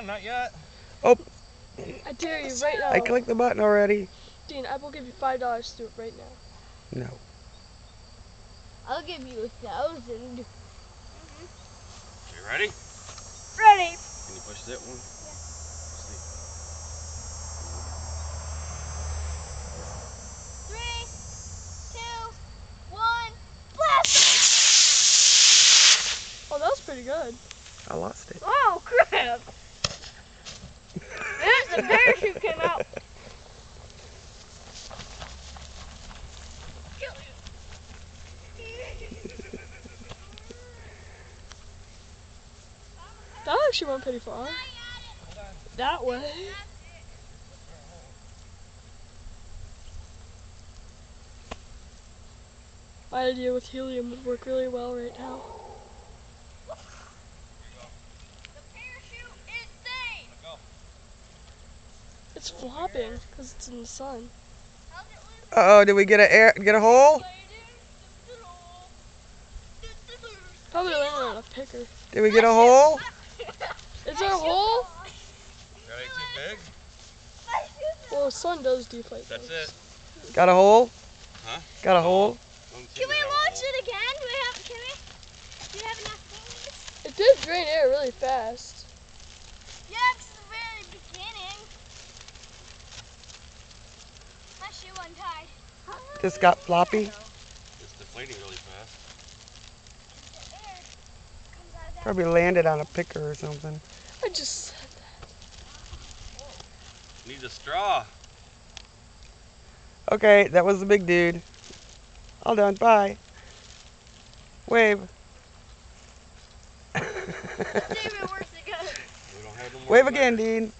done, not yet. Oh. I dare you right now. I clicked the button already. Dean, I will give you $5 to do it right now. No. I'll give you 1,000. You ready? Ready. Can you push that one? Yeah. See. 3, 2, 1, blast! Oh, that was pretty good. I lost it. Oh, crap. There's the parachute came out. That actually went pretty far. That way. My idea with helium would work really well right now. The parachute is safe. It's flopping because it's in the sun. How's it losing? Uh-oh, did we get a hole? Probably landed on a picker. Did we get a hole? Is there a hole? Got it too big? Well, the sun does deflate. That's things. it. Got a hole? Huh? Got a hole? Can we launch it again? Do you have enough things? It did drain air really fast. Yeah, it's the very beginning. My shoe untied. Just got floppy? It's deflating really fast. The air comes out of that. Probably landed on a picker or something. I just said that. Need a straw. Okay, that was the big dude. All done. Bye. Wave. Let's see if it works again. We don't have no more Wave glitter. again, Dean.